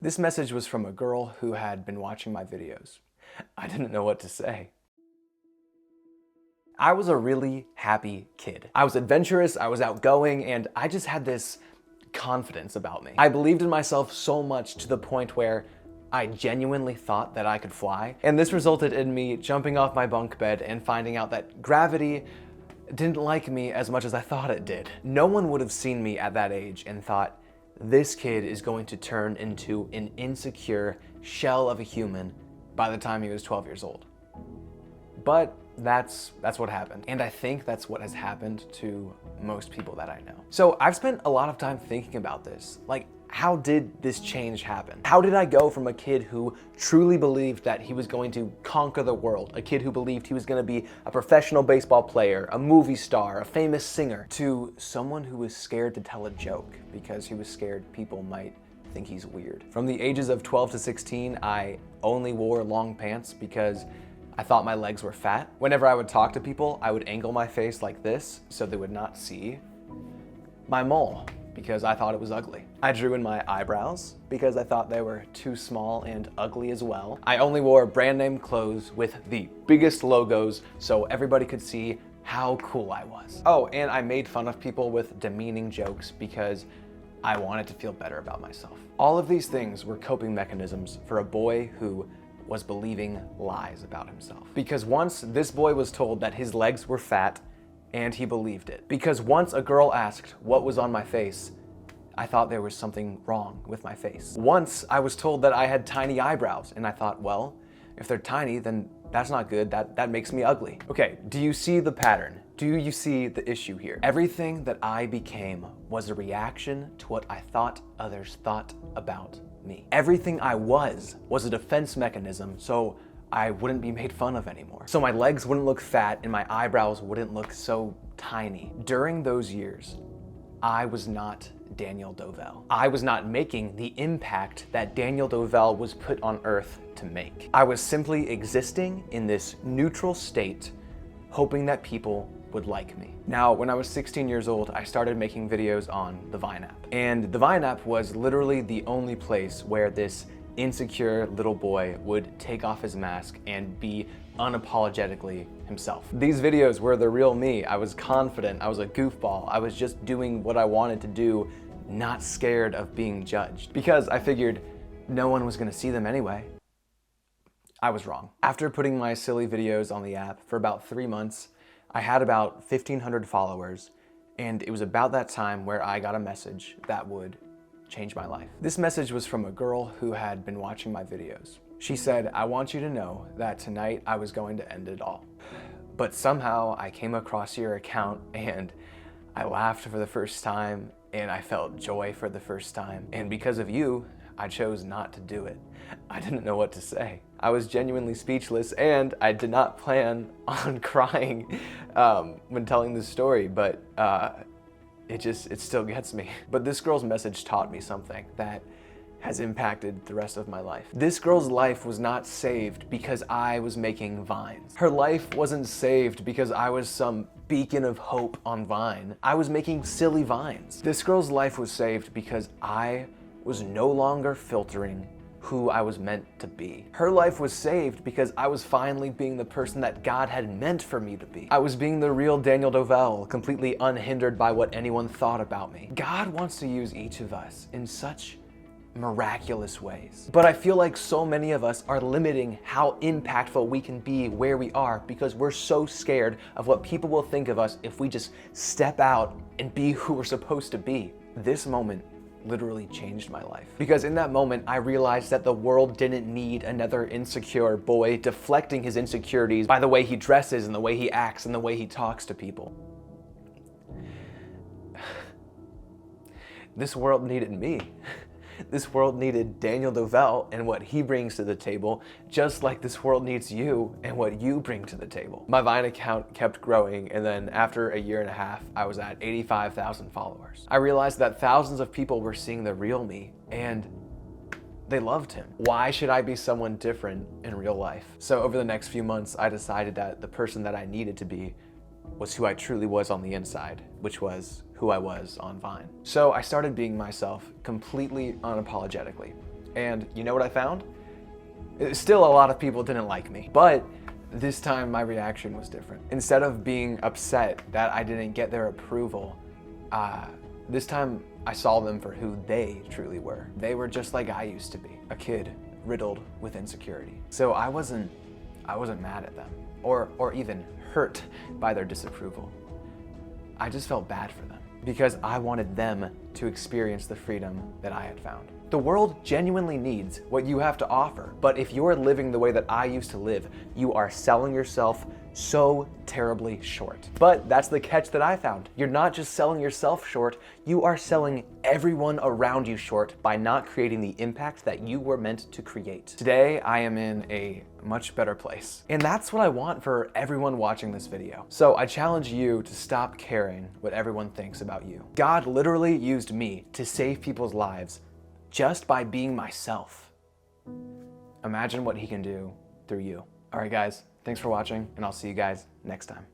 This message was from a girl who had been watching my videos. I didn't know what to say. I was a really happy kid. I was adventurous, I was outgoing, and I just had this confidence about me. I believed in myself so much to the point where I genuinely thought that I could fly. And this resulted in me jumping off my bunk bed and finding out that gravity didn't like me as much as I thought it did. No one would have seen me at that age and thought, this kid is going to turn into an insecure shell of a human by the time he was 12 years old. But that's what happened. And I think that's what has happened to most people that I know. So I've spent a lot of time thinking about this. Like, how did this change happen? How did I go from a kid who truly believed that he was going to conquer the world, a kid who believed he was going to be a professional baseball player, a movie star, a famous singer, to someone who was scared to tell a joke because he was scared people might think he's weird? From the ages of 12 to 16, I only wore long pants because I thought my legs were fat. Whenever I would talk to people, I would angle my face like this so they would not see my mole because I thought it was ugly. I drew in my eyebrows because I thought they were too small and ugly as well. I only wore brand name clothes with the biggest logos so everybody could see how cool I was. Oh, and I made fun of people with demeaning jokes because I wanted to feel better about myself. All of these things were coping mechanisms for a boy who was believing lies about himself. Because once this boy was told that his legs were fat, and he believed it. Because once a girl asked what was on my face, I thought there was something wrong with my face. Once I was told that I had tiny eyebrows, and I thought, well, if they're tiny, then that's not good, that makes me ugly. Okay, do you see the pattern? Do you see the issue here? Everything that I became was a reaction to what I thought others thought about me. Everything I was a defense mechanism so I wouldn't be made fun of anymore. So my legs wouldn't look fat and my eyebrows wouldn't look so tiny. During those years, I was not Daniel Dovell. I was not making the impact that Daniel Dovell was put on earth to make. I was simply existing in this neutral state, hoping that people would like me. Now, when I was 16 years old, I started making videos on the Vine app. And the Vine app was literally the only place where this insecure little boy would take off his mask and be unapologetically himself. These videos were the real me. I was confident, I was a goofball, I was just doing what I wanted to do, not scared of being judged. Because I figured no one was gonna see them anyway. I was wrong. After putting my silly videos on the app for about 3 months, I had about 1,500 followers, and it was about that time where I got a message that would change my life. This message was from a girl who had been watching my videos. She said, I want you to know that tonight I was going to end it all. But somehow I came across your account and I laughed for the first time and I felt joy for the first time. And because of you, I chose not to do it. I didn't know what to say. I was genuinely speechless and I did not plan on crying when telling this story, but it still gets me. But this girl's message taught me something that has impacted the rest of my life. This girl's life was not saved because I was making Vines. Her life wasn't saved because I was some beacon of hope on Vine. I was making silly Vines. This girl's life was saved because I was no longer filtering who I was meant to be. Her life was saved because I was finally being the person that God had meant for me to be. I was being the real Daniel Dovell, completely unhindered by what anyone thought about me. God wants to use each of us in such miraculous ways. But I feel like so many of us are limiting how impactful we can be where we are because we're so scared of what people will think of us if we just step out and be who we're supposed to be. This moment literally changed my life. Because in that moment, I realized that the world didn't need another insecure boy deflecting his insecurities by the way he dresses and the way he acts and the way he talks to people. This world needed me. This world needed Daniel Dovell and what he brings to the table, just like this world needs you and what you bring to the table. My Vine account kept growing, and then after a year and a half, I was at 85,000 followers. I realized that thousands of people were seeing the real me, and they loved him. Why should I be someone different in real life? So over the next few months, I decided that the person that I needed to be was who I truly was on the inside, which was who I was on Vine. So I started being myself completely unapologetically. And you know what I found? Still, a lot of people didn't like me, but this time my reaction was different. Instead of being upset that I didn't get their approval, this time I saw them for who they truly were. They were just like I used to be, a kid riddled with insecurity. So I wasn't mad at them or even hurt by their disapproval. I just felt bad for them because I wanted them to experience the freedom that I had found. The world genuinely needs what you have to offer, but if you're living the way that I used to live, you are selling yourself so terribly short. But that's the catch that I found. You're not just selling yourself short, you are selling everyone around you short by not creating the impact that you were meant to create. Today, I am in a much better place. And that's what I want for everyone watching this video. So I challenge you to stop caring what everyone thinks about you. God literally used me to save people's lives just by being myself. Imagine what he can do through you. All right, guys, thanks for watching, and I'll see you guys next time.